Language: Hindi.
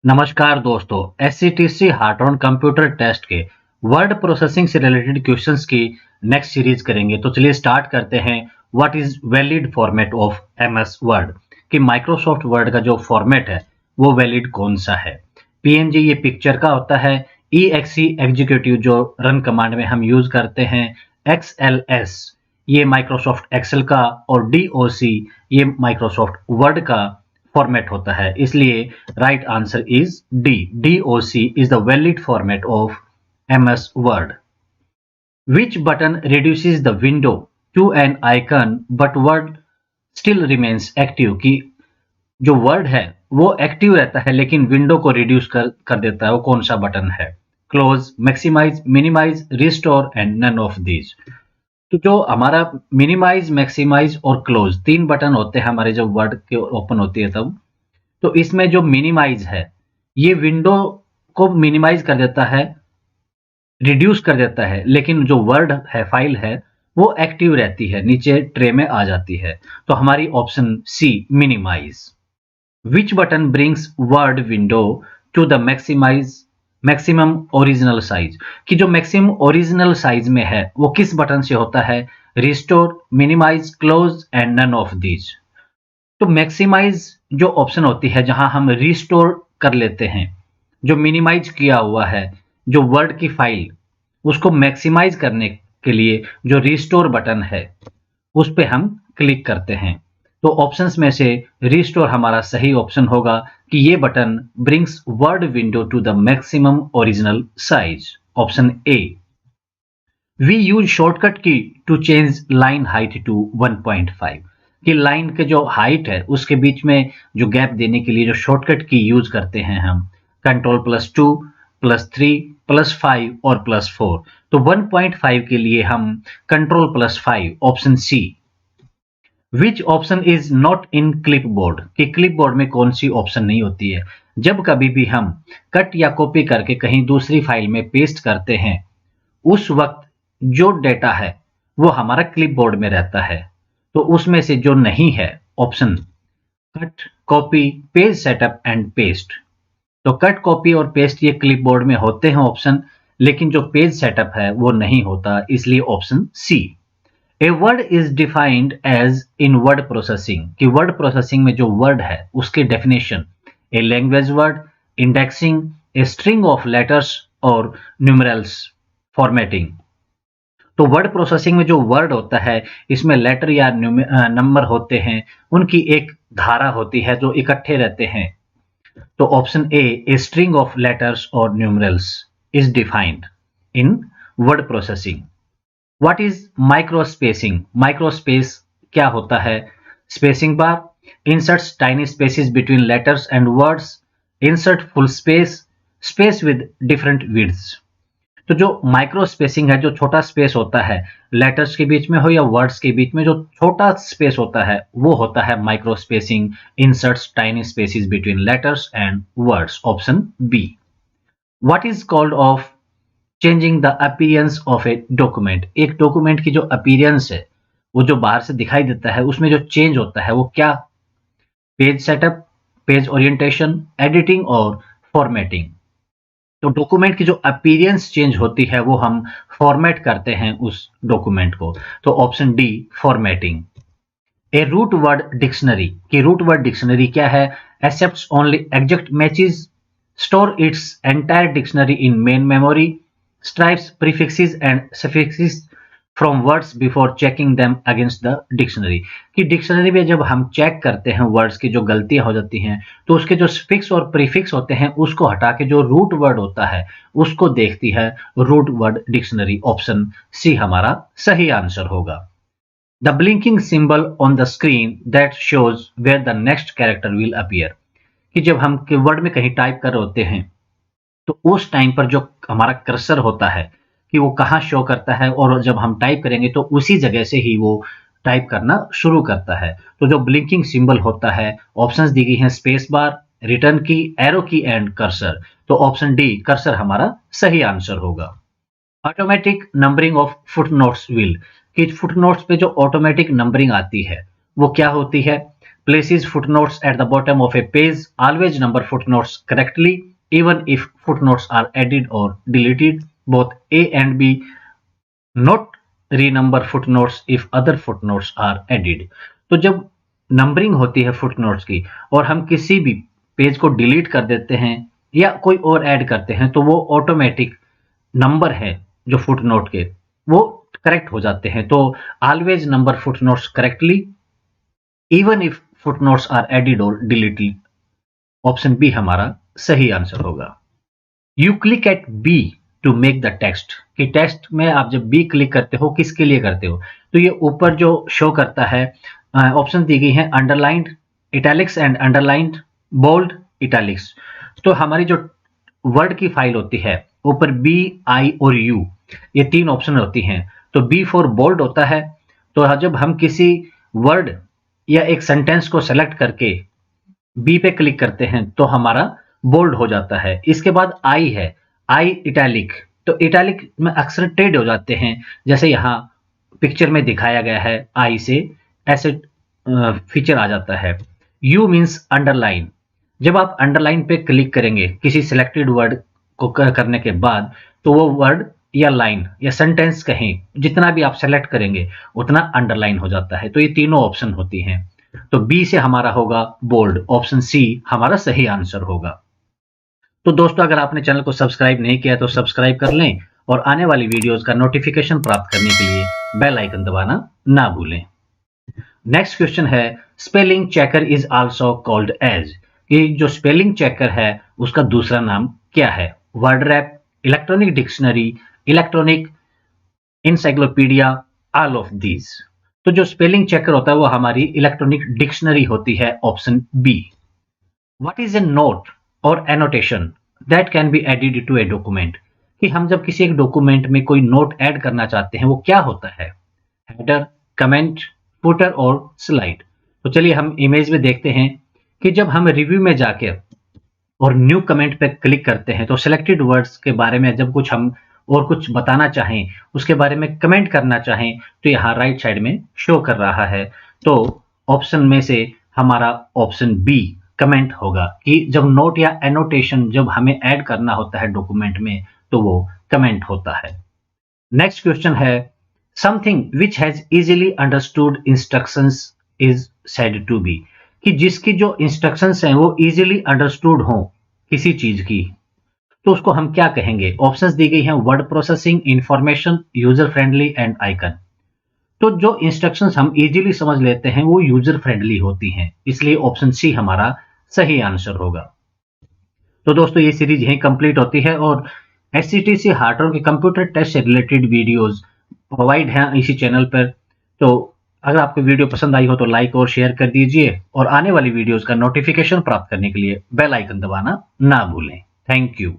नमस्कार दोस्तों, एससीटीसी हार्ट ऑन कंप्यूटर टेस्ट के वर्ड प्रोसेसिंग से रिलेटेड क्वेश्चंस की नेक्स्ट सीरीज करेंगे। तो चलिए स्टार्ट करते हैं। What is valid format of MS word कि माइक्रोसॉफ्ट वर्ड का जो फॉर्मेट है वो वैलिड कौन सा है। पीएनजी ये पिक्चर का होता है। ईएक्सी एग्जीक्यूटिव जो रन कमांड में हम यूज करते हैं। एक्सएलएस ये माइक्रोसॉफ्ट एक्सेल का, और डीओसी ये माइक्रोसॉफ्ट वर्ड का फॉर्मेट होता है। इसलिए right answer is D. DOC is the valid format of MS Word. Which button reduces the window to an icon but Word still remains active कि जो वर्ड है वो एक्टिव रहता है लेकिन विंडो को रिड्यूस कर देता है, वो कौन सा बटन है। Close, maximise, minimise, restore and none of these. तो जो हमारा मिनिमाइज, मैक्सिमाइज और क्लोज तीन बटन होते हैं हमारे जब वर्ड के ओपन होती है तब। तो इसमें जो मिनिमाइज है ये विंडो को मिनिमाइज कर देता है, रिड्यूस कर देता है, लेकिन जो वर्ड है, फाइल है, वो एक्टिव रहती है, नीचे ट्रे में आ जाती है। तो हमारी option C minimise. Which button brings Word window to the maximum original size कि जो मैक्सिमम ओरिजिनल साइज में है वो किस बटन से होता है। Restore, minimise, close and none of these. तो मैक्सिमाइज जो ऑप्शन होती है जहां हम रिस्टोर कर लेते हैं, जो मिनिमाइज किया हुआ है जो वर्ड की फाइल, उसको मैक्सिमाइज करने के लिए जो रिस्टोर बटन है उस पे हम क्लिक करते हैं। तो ऑप्शंस में से रिस्टोर हमारा सही ऑप्शन होगा कि ये button brings Word window to the maximum original size. Option A. We use shortcut key to change line height to 1.5 कि लाइन के जो हाइट है उसके बीच में जो गैप देने के लिए जो शॉर्टकट की यूज करते हैं हम, Ctrl+2, +3, +5 और +4। तो 1.5 के लिए हम Ctrl+5, option C. Which option is not in clipboard कि क्लिपबोर्ड में कौन सी ऑप्शन नहीं होती है। जब कभी भी हम कट या कॉपी करके कहीं दूसरी फाइल में पेस्ट करते हैं उस वक्त जो डेटा है वो हमारा क्लिपबोर्ड में रहता है। तो उसमें से जो नहीं है option cut, copy, page setup and paste. तो कट, कॉपी और पेस्ट ये क्लिपबोर्ड में होते हैं ऑप्शन, लेकिन जो पेज सेटअप है वो नहीं होता, इसलिए option C. A word is defined as in word processing कि वर्ड प्रोसेसिंग में जो वर्ड है उसकी definition, a language word, indexing, a string of letters और न्यूमरल्स फॉर्मेटिंग। तो वर्ड प्रोसेसिंग में जो वर्ड होता है इसमें लेटर या नंबर होते हैं, उनकी एक धारा होती है जो इकट्ठे रहते हैं। तो option A string of letters और numerals is defined in word processing. What is microspacing? Microspace क्या होता है? Spacing bar, inserts tiny spaces between letters and words, insert full space, space with different widths. तो जो माइक्रो स्पेसिंग है, जो छोटा स्पेस होता है लेटर्स के बीच में हो या वर्ड्स के बीच में, जो छोटा स्पेस होता है वो होता है micro spacing. Inserts tiny spaces between letters and words. Option B. What is called of changing the appearance of a document? एक डॉक्यूमेंट की जो अपीयरेंस है, वो जो बाहर से दिखाई देता है, उसमें जो चेंज होता है वो क्या? Page setup, page orientation, editing और फॉर्मेटिंग। तो डॉक्यूमेंट की जो अपीयरेंस चेंज होती है वो हम फॉर्मेट करते हैं उस डॉक्यूमेंट को। तो ऑप्शन डी फॉर्मेटिंग। ए रूट वर्ड डिक्शनरी की रूट वर्ड डिक्शनरी क्या है? Accepts only exact matches, store its entire dictionary in main memory, stripes prefixes and suffixes from words before checking them against the dictionary कि डिक्शनरी में जब हम चेक करते हैं वर्ड्स की जो गलतियां हो जाती हैं तो उसके जो फिक्स और प्रीफिक्स होते हैं उसको हटा के जो रूट वर्ड होता है उसको देखती है root word dictionary. Option C हमारा सही आंसर होगा। The blinking symbol on the screen that shows where the next character will appear कि जब हम वर्ड में कहीं टाइप कर रहे होते हैं तो उस टाइम पर जो हमारा कर्सर होता है कि वो कहाँ शो करता है, और जब हम टाइप करेंगे तो उसी जगह से ही वो टाइप करना शुरू करता है। तो जो ब्लिंकिंग सिंबल होता है, ऑप्शंस दी गई हैं स्पेस बार, रिटर्न की, एरो की एंड कर्सर। तो ऑप्शन डी कर्सर हमारा सही आंसर होगा। Automatic numbering of footnotes will कि फुटनोट्स पे जो ऑटोमेटिक नंबरिंग आती है वो क्या होती है? places footnotes at the bottom of a page always number footnotes correctly even if footnotes are added or deleted. Both A and B not renumber footnotes if other footnotes are added. तो जब नंबरिंग होती है फुटनोट्स की और हम किसी भी पेज को डिलीट कर देते हैं या कोई और ऐड करते हैं तो वो ऑटोमेटिक नंबर है जो फुटनोट के वो करेक्ट हो जाते हैं. तो always number footnotes correctly even if footnotes are added और डिलीटेड. ऑप्शन बी हमारा सही आंसर होगा. You click at B to make the text. कि टेक्स्ट में आप जब बी क्लिक करते हो किसके लिए करते हो, तो ये ऊपर जो शो करता है ऑप्शन दी गई है underlined, italics and underlined, bold, italics. तो हमारी जो वर्ड की फाइल होती है ऊपर बी, आई और यू ये तीन ऑप्शन होती हैं. तो बी फॉर बोल्ड होता है. तो जब हम किसी वर्ड या एक सेंटेंस को सेलेक्ट करके बी पे क्लिक करते हैं तो हमारा बोल्ड हो जाता है. इसके बाद आई है, आई इटैलिक. तो इटैलिक में अक्सर टेढ़ हो जाते हैं जैसे यहाँ पिक्चर में दिखाया गया है आई से ऐसे फीचर आ जाता है. You means underline. जब आप अंडरलाइन पे क्लिक करेंगे किसी सिलेक्टेड वर्ड को करने के बाद तो वो वर्ड या लाइन या सेंटेंस कहें जितना भी आप सेलेक्ट करेंगे उतना अंडरलाइन हो जाता है. तो ये तीनों ऑप्शन होती हैं. तो बी से हमारा होगा बोल्ड. ऑप्शन सी हमारा सही आंसर होगा. तो दोस्तों अगर आपने चैनल को सब्सक्राइब नहीं किया तो सब्सक्राइब कर लें और आने वाली वीडियोस का नोटिफिकेशन प्राप्त करने के लिए बेल आइकन दबाना ना भूलें. नेक्स्ट क्वेश्चन है spelling checker is also called as. कि जो स्पेलिंग चेकर है उसका दूसरा नाम क्या है? Word rap, electronic dictionary, electronic encyclopedia, all of these. तो जो स्पेलिंग चेकर होता है वो हमारी इलेक्ट्रॉनिक डिक्शनरी होती है. Option B. What is a note और annotation that can be added to a document. कि हम जब किसी एक डॉक्यूमेंट में कोई नोट ऐड करना चाहते हैं वो क्या होता है? हेडर, कमेंट, फुटर और स्लाइड. तो चलिए हम इमेज में देखते हैं कि जब हम रिव्यू में जाके और न्यू कमेंट पे क्लिक करते हैं तो सिलेक्टेड वर्ड्स के बारे में जब कुछ हम और कुछ बताना चाहें उसके बारे में कमेंट करना चाहें तो यहाँ राइट साइड में शो कर रहा है. तो ऑप्शन में से हमारा ऑप्शन बी कमेंट होगा कि जब नोट या एनोटेशन जब हमें ऐड करना होता है डॉक्यूमेंट में तो वो कमेंट होता है. नेक्स्ट क्वेश्चन है something which has easily understood instructions is said to be. कि जिसकी जो इंस्ट्रक्शंस हैं वो इजीली अंडरस्टूड हो किसी चीज की तो उसको हम क्या कहेंगे? ऑप्शंस दी गई हैं word processing, information, user friendly and icon. तो जो इंस्ट्रक्शंस हम इजीली समझ लेते हैं वो यूजर फ्रेंडली होती हैं. इसलिए ऑप्शन सी हमारा सही आंसर होगा. तो दोस्तों ये सीरीज यहीं कंप्लीट होती है और एससीटीसी हार्टरन के कंप्यूटर टेस्ट से रिलेटेड वीडियोस प्रोवाइड हैं इसी चैनल पर. तो अगर आपको वीडियो पसंद आई हो तो लाइक और शेयर कर दीजिए और आने वाली वीडियोस का नोटिफिकेशन प्राप्त करने के लिए बेल आइकन दबाना ना भूलें. Thank you.